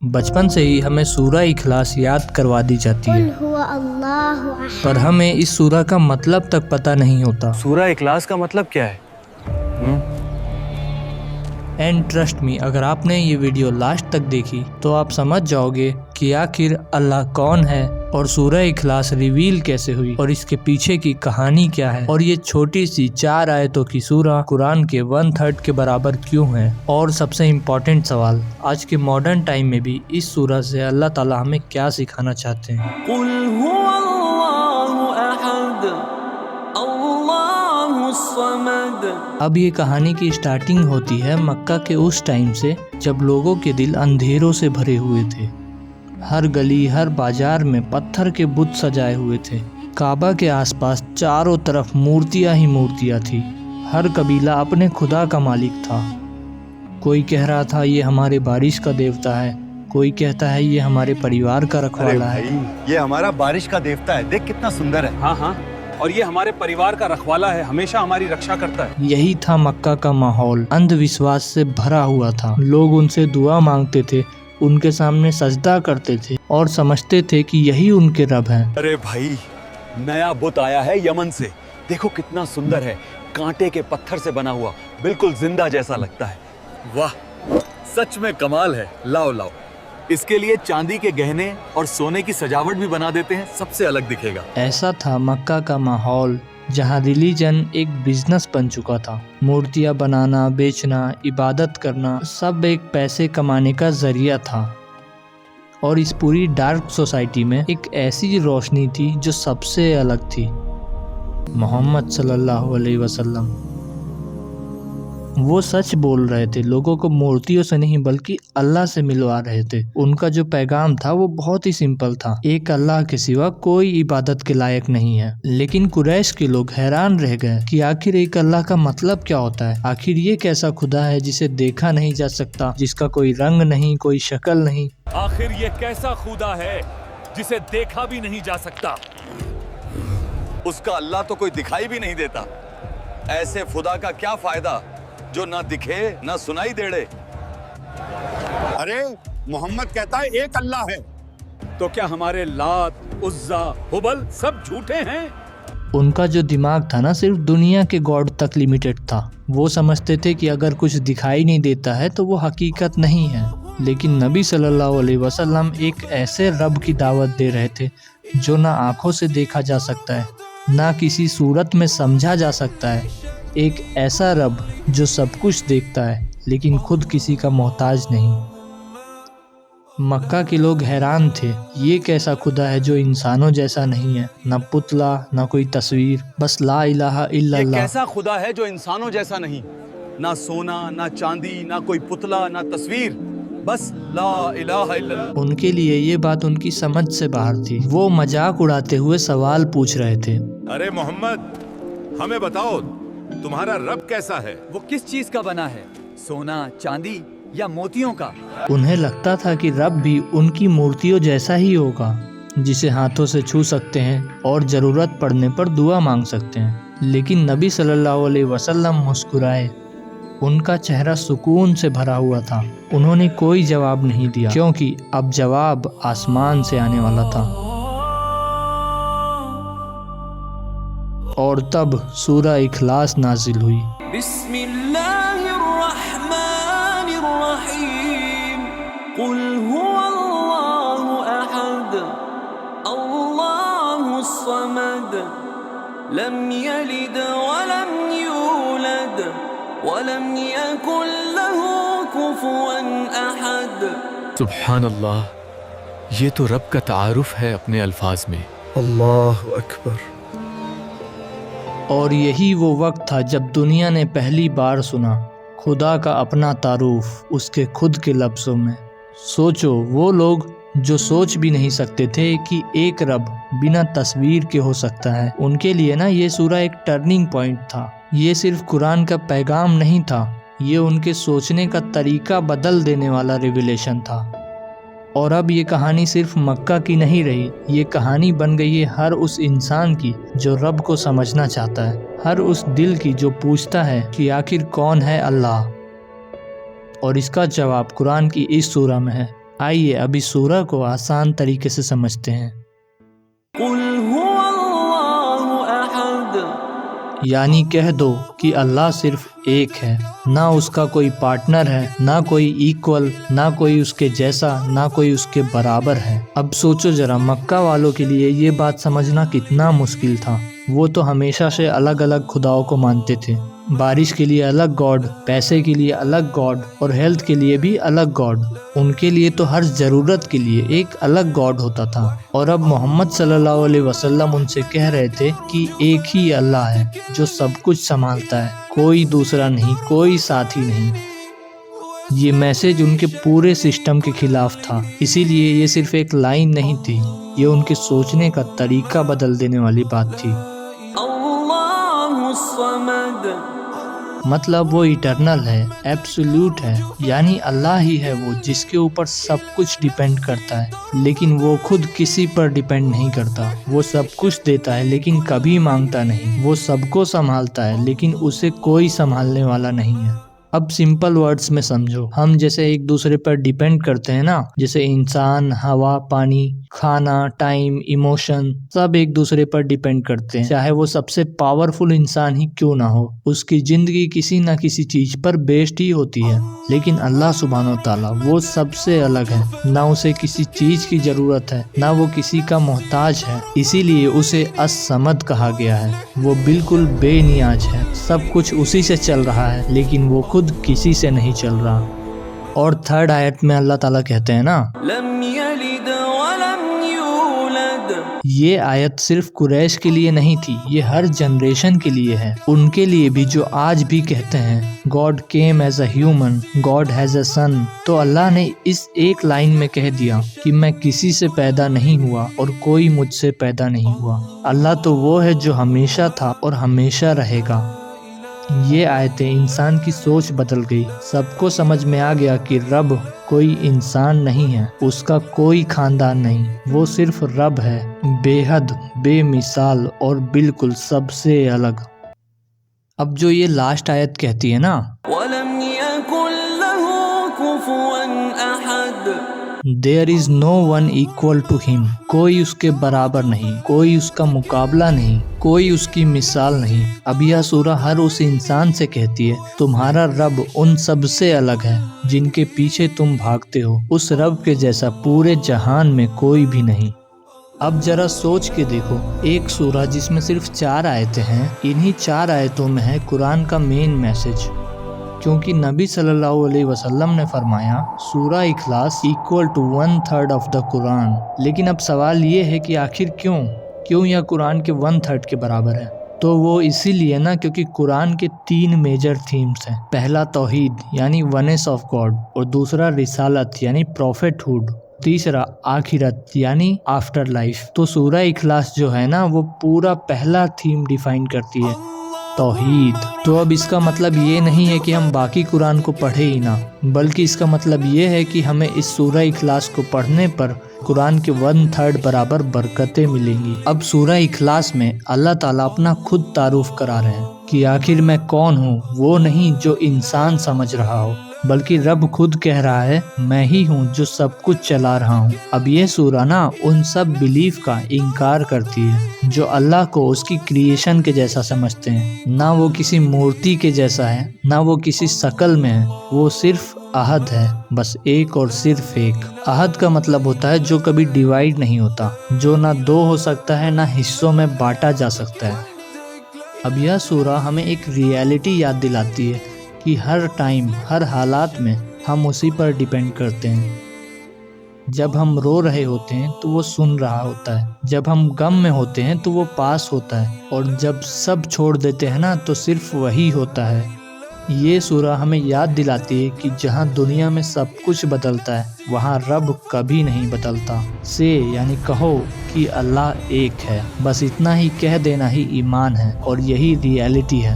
बचपन से ही हमें सूरह इखलास याद करवा दी जाती है, पर हमें इस सूरह का मतलब तक पता नहीं होता। सूरह इखलास का मतलब क्या है? एंड ट्रस्ट मी, अगर आपने ये वीडियो लास्ट तक देखी तो आप समझ जाओगे कि आखिर अल्लाह कौन है और सूरह इखलास रिवील कैसे हुई और इसके पीछे की कहानी क्या है, और ये छोटी सी 4 आयतों की सूरह कुरान के 1/3 के बराबर क्यों है। और सबसे इम्पोर्टेंट सवाल, आज के मॉडर्न टाइम में भी इस सूरह से अल्लाह ताला हमें क्या सिखाना चाहते हैं। अब ये कहानी की स्टार्टिंग होती है मक्का के उस टाइम से जब लोगों के दिल अंधेरों से भरे हुए थे। हर गली हर बाजार में पत्थर के बुत सजाए हुए थे। काबा के आसपास चारों तरफ मूर्तियां ही मूर्तियां थी। हर कबीला अपने खुदा का मालिक था। कोई कह रहा था ये हमारे बारिश का देवता है, कोई कहता है ये हमारे परिवार का रखवाला है। ये हमारा बारिश का देवता है, देख कितना सुंदर है। हाँ, और ये हमारे परिवार का रखवाला है, हमेशा हमारी रक्षा करता है। यही था मक्का का माहौल, अंधविश्वास से भरा हुआ था। लोग उनसे दुआ मांगते थे, उनके सामने सजदा करते थे और समझते थे कि यही उनके रब हैं। अरे भाई, नया बुत आया है यमन से, देखो कितना सुंदर है, कांटे के पत्थर से बना हुआ, बिल्कुल जिंदा जैसा लगता है। वाह, सच में कमाल है। लाओ, इसके लिए चांदी के गहने और सोने की सजावट भी बना देते हैं, सबसे अलग दिखेगा। ऐसा था मक्का का माहौल जहाँ रिलीजन एक बिजनेस बन चुका था। मूर्तियाँ बनाना, बेचना, इबादत करना, सब एक पैसे कमाने का जरिया था। और इस पूरी डार्क सोसाइटी में एक ऐसी रोशनी थी जो सबसे अलग थी, मोहम्मद सल्लल्लाहु अलैहि वसल्लम। वो सच बोल रहे थे, लोगों को मूर्तियों से नहीं बल्कि अल्लाह से मिलवा रहे थे। उनका जो पैगाम था वो बहुत ही सिंपल था, एक अल्लाह के सिवा कोई इबादत के लायक नहीं है। लेकिन कुरैश के लोग हैरान रह गए कि आखिर एक अल्लाह का मतलब क्या होता है। आखिर ये कैसा खुदा है जिसे देखा नहीं जा सकता, जिसका कोई रंग नहीं, कोई शक्ल नहीं। आखिर ये कैसा खुदा है जिसे देखा भी नहीं जा सकता। उसका अल्लाह तो कोई दिखाई भी नहीं देता। ऐसे खुदा का क्या फायदा जो ना दिखे ना सुनाई देड़े। अरे मोहम्मद कहता है एक अल्लाह है, तो क्या हमारे लात, उज्जा, हुबल सब झूठे हैं? उनका जो दिमाग था ना, सिर्फ दुनिया के गॉड तक लिमिटेड था। वो समझते थे कि अगर कुछ दिखाई नहीं देता है तो वो हकीकत नहीं है। लेकिन नबी सल्लल्लाहु अलैहि वसल्लम एक ऐसे रब की दावत दे रहे थे जो ना आंखों से देखा जा सकता है, ना किसी सूरत में समझा जा सकता है। एक ऐसा रब जो सब कुछ देखता है लेकिन खुद किसी का मोहताज नहीं। मक्का के लोग हैरान थे, ये कैसा खुदा है जो इंसानों जैसा नहीं है, ना पुतला ना कोई तस्वीर, बस ला इलाहा इल्लल्लाह। ये कैसा खुदा है जो इंसानों जैसा नहीं, ना सोना ना चांदी ना कोई पुतला ना तस्वीर, बस ला इलाहा इल्लल्लाह। उनके लिए ये बात उनकी समझ से बाहर थी। वो मजाक उड़ाते हुए सवाल पूछ रहे थे, अरे मोहम्मद, हमें बताओ तुम्हारा रब कैसा है? वो किस चीज का बना है, सोना, चांदी या मोतियों का? उन्हें लगता था कि रब भी उनकी मूर्तियों जैसा ही होगा, जिसे हाथों से छू सकते हैं और जरूरत पड़ने पर दुआ मांग सकते हैं। लेकिन नबी सल्लल्लाहु अलैहि वसल्लम मुस्कुराए, उनका चेहरा सुकून से भरा हुआ था। उन्होंने कोई जवाब नहीं दिया, क्योंकि अब जवाब आसमान से आने वाला था। और तब सूरह इखलास नाजिल हुई। बिस्मिल्लाहिर्रहमानिर्रहीम, कुल हुवल्लाहु अहद, अल्लाहुस समद, लम यलिद वलम यूलद वलम यकुल लहू कुफुवन अहद। सुब्हान अल्लाह, ये तो रब का तारुफ है अपने अल्फाज में। अल्लाहु अकबर। और यही वो वक्त था जब दुनिया ने पहली बार सुना खुदा का अपना तारुफ उसके खुद के लफ्ज़ों में। सोचो, वो लोग जो सोच भी नहीं सकते थे कि एक रब बिना तस्वीर के हो सकता है, उनके लिए ना ये सूरह एक टर्निंग पॉइंट था। ये सिर्फ कुरान का पैगाम नहीं था, ये उनके सोचने का तरीका बदल देने वाला रिविलेशन था। और अब ये कहानी सिर्फ मक्का की नहीं रही, ये कहानी बन गई है हर उस इंसान की जो रब को समझना चाहता है, हर उस दिल की जो पूछता है कि आखिर कौन है अल्लाह। और इसका जवाब कुरान की इस सूरह में है। आइए अभी सूरह को आसान तरीके से समझते हैं। قل هو الله أحد यानी कह दो कि अल्लाह सिर्फ एक है, ना उसका कोई पार्टनर है, ना कोई इक्वल, ना कोई उसके जैसा, ना कोई उसके बराबर है। अब सोचो जरा, मक्का वालों के लिए ये बात समझना कितना मुश्किल था। वो तो हमेशा से अलग अलग खुदाओं को मानते थे। बारिश के लिए अलग गॉड, पैसे के लिए अलग गॉड और हेल्थ के लिए भी अलग गॉड। उनके लिए तो हर ज़रूरत के लिए एक अलग गॉड होता था। और अब मोहम्मद सल्लल्लाहु अलैहि वसल्लम उनसे कह रहे थे कि एक ही अल्लाह है जो सब कुछ संभालता है, कोई दूसरा नहीं, कोई साथी नहीं। ये मैसेज उनके पूरे सिस्टम के खिलाफ था, इसीलिए ये सिर्फ एक लाइन नहीं थी, ये उनके सोचने का तरीका बदल देने वाली बात थी। अल्लाहु समद मतलब वो इटर्नल है, एब्सोल्यूट है, यानी अल्लाह ही है वो जिसके ऊपर सब कुछ डिपेंड करता है, लेकिन वो खुद किसी पर डिपेंड नहीं करता। वो सब कुछ देता है लेकिन कभी मांगता नहीं। वो सबको संभालता है लेकिन उसे कोई संभालने वाला नहीं है। अब सिंपल वर्ड्स में समझो, हम जैसे एक दूसरे पर डिपेंड करते हैं ना, जैसे इंसान, हवा, पानी, खाना, टाइम, इमोशन, सब एक दूसरे पर डिपेंड करते हैं। चाहे वो सबसे पावरफुल इंसान ही क्यों ना हो, उसकी जिंदगी किसी ना किसी चीज पर बेस्ड ही होती है। लेकिन अल्लाह सुब्हानो ताला वो सबसे अलग है, ना उसे किसी चीज की जरूरत है, ना वो किसी का मोहताज है, इसीलिए उसे असमद कहा गया है। वो बिल्कुल बेनियाज है, सब कुछ उसी से चल रहा है लेकिन वो खुद किसी से नहीं चल रहा। और थर्ड आयत में अल्लाह ताला कहते हैं ना, लम यलिद वलम यूलद। ये आयत सिर्फ कुरैश के लिए नहीं थी, ये हर जनरेशन के लिए है। उनके लिए भी जो आज भी कहते हैं God came as a human, God has a son. तो अल्लाह ने इस एक लाइन में कह दिया कि मैं किसी से पैदा नहीं हुआ और कोई मुझसे पैदा नहीं हुआ। अल्लाह तो वो है जो हमेशा था और हमेशा रहेगा। ये आयतें इंसान की सोच बदल गई। सबको समझ में आ गया कि रब कोई इंसान नहीं है, उसका कोई खानदान नहीं, वो सिर्फ रब है, बेहद, बेमिसाल और बिल्कुल सबसे अलग। अब जो ये लास्ट आयत कहती है ना, वलम यकुन लहू कुफुवन अहद। There is no one equal to him, कोई उसके बराबर नहीं, कोई उसका मुकाबला नहीं, कोई उसकी मिसाल नहीं। अब यह सूरह हर उस इंसान से कहती है तुम्हारा रब उन सब से अलग है जिनके पीछे तुम भागते हो। उस रब के जैसा पूरे जहान में कोई भी नहीं। अब जरा सोच के देखो, एक सूरह जिसमें सिर्फ 4 आयतें हैं, इन्हीं 4 आयतों में है कुरान का मेन मैसेज। क्योंकि नबी सल्लल्लाहु अलैहि वसल्लम ने फरमाया सूरह इखलास equal to 1/3 of the Quran. लेकिन अब सवाल ये है कि आखिर क्यों यह कुरान के 1/3 के बराबर है? तो वो इसीलिए ना क्योंकि कुरान के 3 मेजर थीम्स हैं। पहला तौहीद यानी वनेस ऑफ गॉड, और दूसरा रिसालत यानी प्रॉफिटहुड, तीसरा आखिरत यानी आफ्टर लाइफ। तो सूरह इखलास जो है ना वो पूरा पहला थीम डिफाइन करती है, तौहीद। तो अब इसका मतलब ये नहीं है कि हम बाकी कुरान को पढ़े ही ना, बल्कि इसका मतलब ये है कि हमें इस सूरह इखलास को पढ़ने पर कुरान के 1/3 बराबर बरकतें मिलेंगी। अब सूरह इखलास में अल्लाह ताला अपना खुद तारुफ करा रहे हैं कि आखिर मैं कौन हूँ, वो नहीं जो इंसान समझ रहा हो, बल्कि रब खुद कह रहा है मैं ही हूँ जो सब कुछ चला रहा हूँ। अब ये सूरह ना उन सब बिलीफ का इनकार करती है जो अल्लाह को उसकी क्रिएशन के जैसा समझते हैं। ना वो किसी मूर्ति के जैसा है, ना वो किसी शक्ल में है, वो सिर्फ अहद है, बस एक और सिर्फ एक। अहद का मतलब होता है जो कभी डिवाइड नहीं होता, जो ना 2 हो सकता है, ना हिस्सों में बांटा जा सकता है। अब यह सूरह हमें एक रियलिटी याद दिलाती है कि हर टाइम, हर हालात में हम उसी पर डिपेंड करते हैं। जब हम रो रहे होते हैं तो वो सुन रहा होता है, जब हम गम में होते हैं तो वो पास होता है, और जब सब छोड़ देते हैं ना तो सिर्फ वही होता है। ये सूरह हमें याद दिलाती है कि जहाँ दुनिया में सब कुछ बदलता है वहाँ रब कभी नहीं बदलता। से यानी कहो कि अल्लाह एक है, बस इतना ही कह देना ही ईमान है और यही रियलिटी है।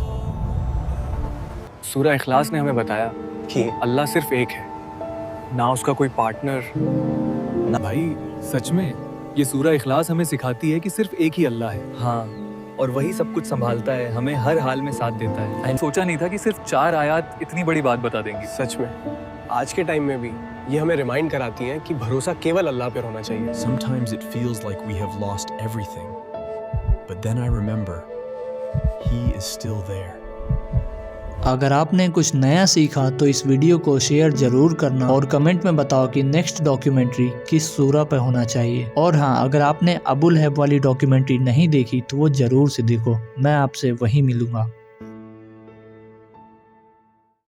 सूरह इखलास ने हमें बताया कि अल्लाह सिर्फ एक है, ना उसका कोई पार्टनर ना। भाई सच में ये सूरह इखलास हमें सिखाती है कि सिर्फ एक ही अल्लाह है। हाँ, और वही सब कुछ संभालता है, हमें हर हाल में साथ देता है। सोचा नहीं था कि सिर्फ 4 आयत इतनी बड़ी बात बता देंगी। सच में آج کے ٹائم میں بھی یہ ہمیں ریمائنڈ کراتی ہیں کہ بھروسہ کیول اللہ پر ہونا چاہیے. Sometimes it feels like we have lost everything, but then I remember He is still there. اگر آپ نے کچھ نیا سیکھا تو اس ویڈیو کو شیئر ضرور کرنا اور کمنٹ میں بتاؤ کہ نیکسٹ ڈاکیومنٹری کس سورہ پہ ہونا چاہیے. اور ہاں، اگر آپ نے ابو لہب والی ڈاکیومنٹری نہیں دیکھی تو وہ ضرور سے دیکھو. میں آپ سے وہیں ملوں گا.